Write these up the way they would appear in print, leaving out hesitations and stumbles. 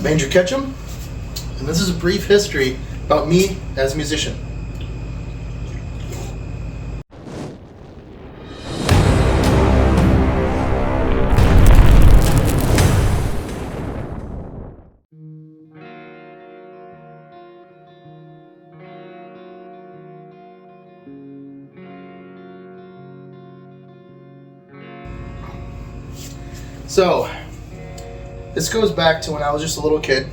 I'm Andrew Ketcham, and this is a brief history about me as a musician. So, this goes back to when I was just a little kid.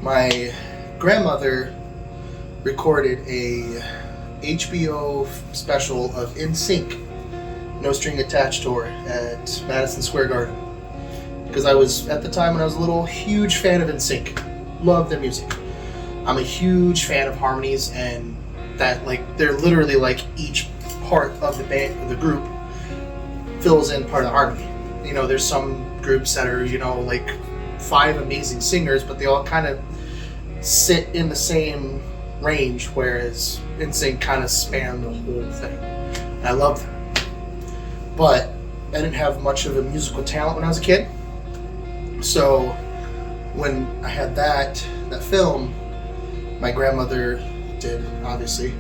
My grandmother recorded a HBO special of In Sync, No String Attached tour at Madison Square Garden. Because I was, at the time when I was a little, huge fan of In Sync. Loved their music. I'm a huge fan of harmonies, and that, like, they're literally like each part of the band, of the group, fills in part of the harmony. You know, there's some groups that are, like 5 amazing singers, but they all kind of sit in the same range, whereas NSYNC kind of span the whole thing. And I love them. But I didn't have much of a musical talent when I was a kid. So when I had that film, my grandmother did, obviously,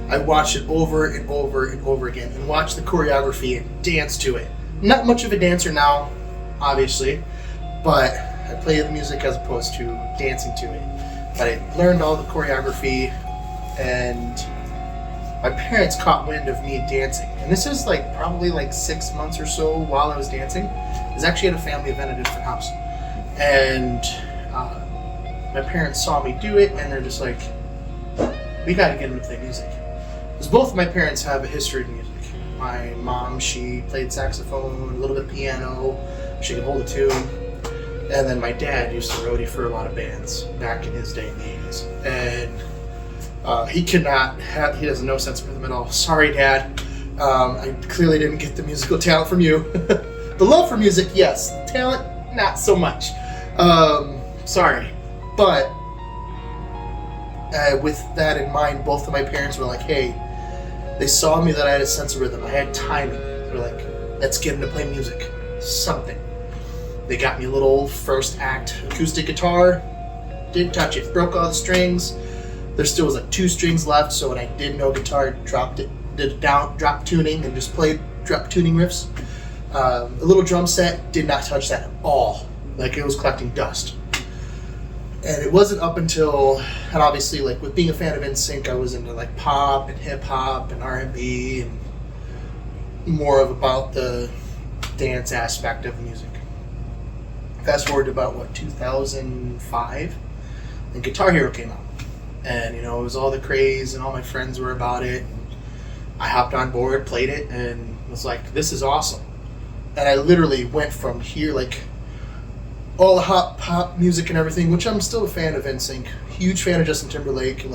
I watched it over and over and over again and watched the choreography and dance to it. Not much of a dancer now, obviously, but I play the music as opposed to dancing to it. But I learned all the choreography, and my parents caught wind of me dancing. And this is probably 6 months or so while I was dancing. I was actually at a family event at a different house. And my parents saw me do it, and they're just like, we gotta get him to play music. Because both of my parents have a history of music. My mom, she played saxophone, a little bit of piano, she could hold a tune. And then my dad used to roadie for a lot of bands back in his day in the 80s. And he has no sense of rhythm at all. Sorry, Dad. I clearly didn't get the musical talent from you. The love for music, yes. The talent, not so much. Sorry. But with that in mind, both of my parents were like, hey, they saw me that I had a sense of rhythm. I had timing. They were like, let's get him to play music. Something. They got me a little first act acoustic guitar. Didn't touch it. Broke all the strings. There still was 2 strings left, so when I did know guitar, dropped it, did drop tuning, and just played drop tuning riffs. A little drum set, did not touch that at all. It was collecting dust. And it wasn't up until, and obviously with being a fan of NSYNC, I was into pop and hip hop and R&B and more of about the dance aspect of music. Fast forward to about 2005, and Guitar Hero came out. And it was all the craze, and all my friends were about it. I hopped on board, played it, and was like, this is awesome. And I literally went from here, all the hot pop music and everything, which I'm still a fan of NSYNC. Huge fan of Justin Timberlake,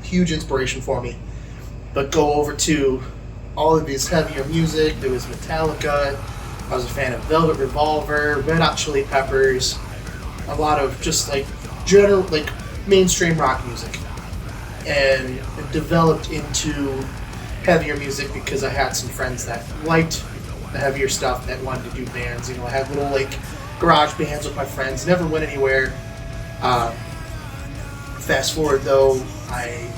huge inspiration for me. But go over to all of this heavier music. There was Metallica. I was a fan of Velvet Revolver, Red Hot Chili Peppers, a lot of just general mainstream rock music. And it developed into heavier music because I had some friends that liked the heavier stuff that wanted to do bands. I had little garage bands with my friends, never went anywhere. Fast forward though, my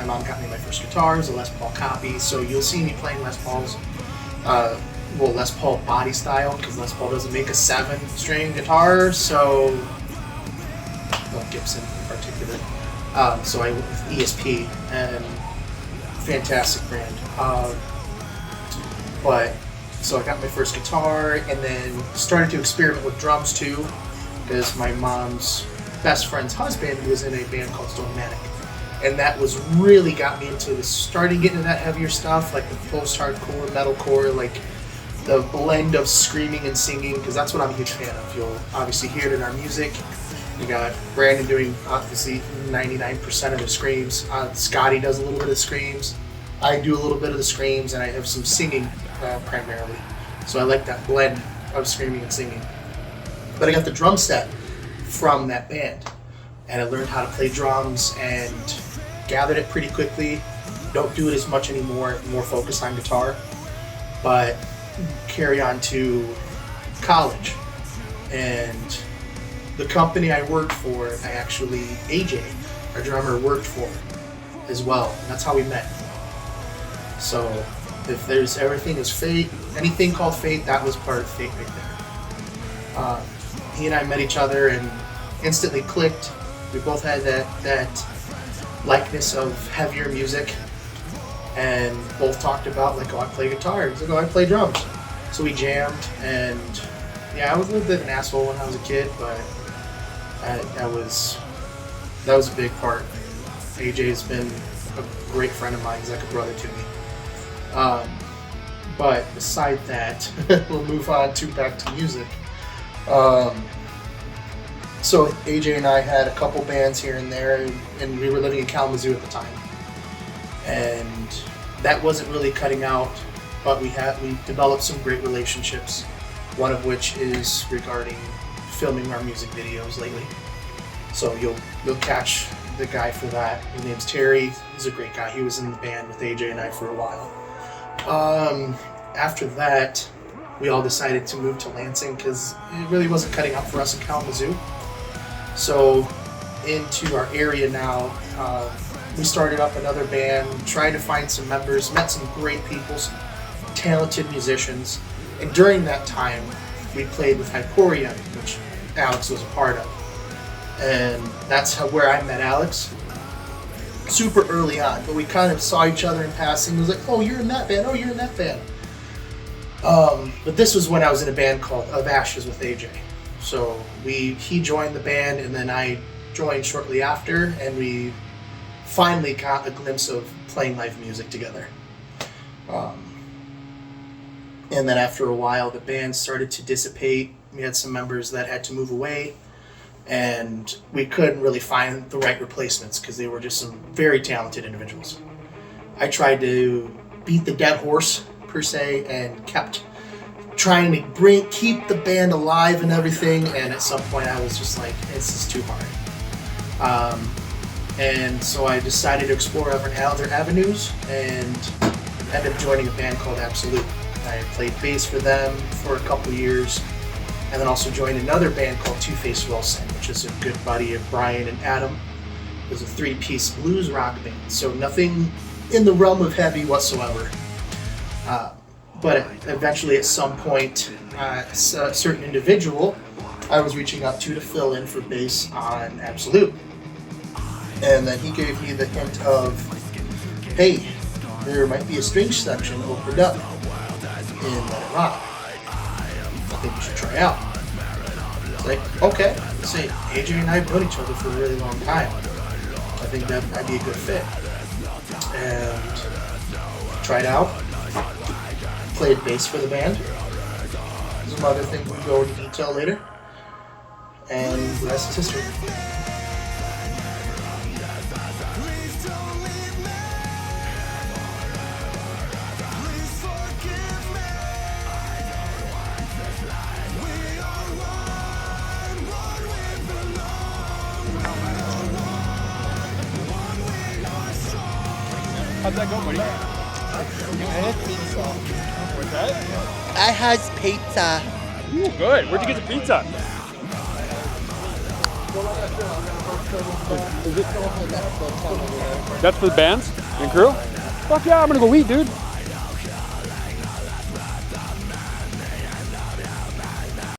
mom got me my first guitar, it was a Les Paul copy, so you'll see me playing Les Pauls. Les Paul body style, because Les Paul doesn't make a 7-string guitar, so, Gibson in particular. So I went with ESP, and fantastic brand. So I got my first guitar, and then started to experiment with drums too, because my mom's best friend's husband was in a band called Stormatic. And that was really got me into starting getting into that heavier stuff, the post-hardcore, metalcore, the blend of screaming and singing, because that's what I'm a huge fan of. You'll obviously hear it in our music. We got Brandon doing, obviously, 99% of the screams. Scotty does a little bit of screams. I do a little bit of the screams, and I have some singing primarily. So I like that blend of screaming and singing. But I got the drum set from that band, and I learned how to play drums and gathered it pretty quickly. Don't do it as much anymore, more focused on guitar. But carry on to college. And the company I worked for, AJ, our drummer, worked for as well. And that's how we met. So if there's everything is fate, anything called fate, that was part of fate right there. He and I met each other and instantly clicked. We both had that likeness of heavier music, and both talked about like, oh, I play guitar. He's like, oh, I play drums. So we jammed, and yeah, I was a little bit of an asshole when I was a kid, but that was a big part. AJ's been a great friend of mine. He's like a brother to me. But beside that, we'll move on back to music. So AJ and I had a couple bands here and there, and we were living in Kalamazoo at the time. And that wasn't really cutting out, but we developed some great relationships, one of which is regarding filming our music videos lately. So you'll catch the guy for that. His name's Terry. He's a great guy. He was in the band with AJ and I for a while. After that, we all decided to move to Lansing because it really wasn't cutting out for us in Kalamazoo. So into our area now, we started up another band, tried to find some members, met some great people, some talented musicians. And during that time, we played with Hyporion, which Alex was a part of. And that's where I met Alex. Super early on, but we kind of saw each other in passing. It was like, oh, you're in that band. Oh, you're in that band. But this was when I was in a band called Of Ashes with AJ. So he joined the band, and then I joined shortly after, and we finally got a glimpse of playing live music together. And then after a while, the band started to dissipate. We had some members that had to move away, and we couldn't really find the right replacements because they were just some very talented individuals. I tried to beat the dead horse, per se, and kept trying to keep the band alive and everything, and at some point I was just like, this is too hard. And so I decided to explore other avenues and ended up joining a band called Absolute. I played bass for them for a couple years, and then also joined another band called Two-Face Wilson, which is a good buddy of Brian and Adam. It was a three-piece blues rock band, so nothing in the realm of heavy whatsoever. But eventually at some point, a certain individual I was reaching out to fill in for bass on Absolute. And then he gave me the hint of, hey, there might be a string section opened up in Let It Rock. I think you should try out. It's like, okay. Say, AJ and I have known each other for a really long time. I think that might be a good fit. And tried out. Played bass for the band. Some other things we'll go into detail later. And the rest is history. How'd that go, buddy? What's that? I had pizza. Ooh, good. Where'd you get the pizza? That's for the bands and crew? Fuck yeah, I'm gonna go eat, dude.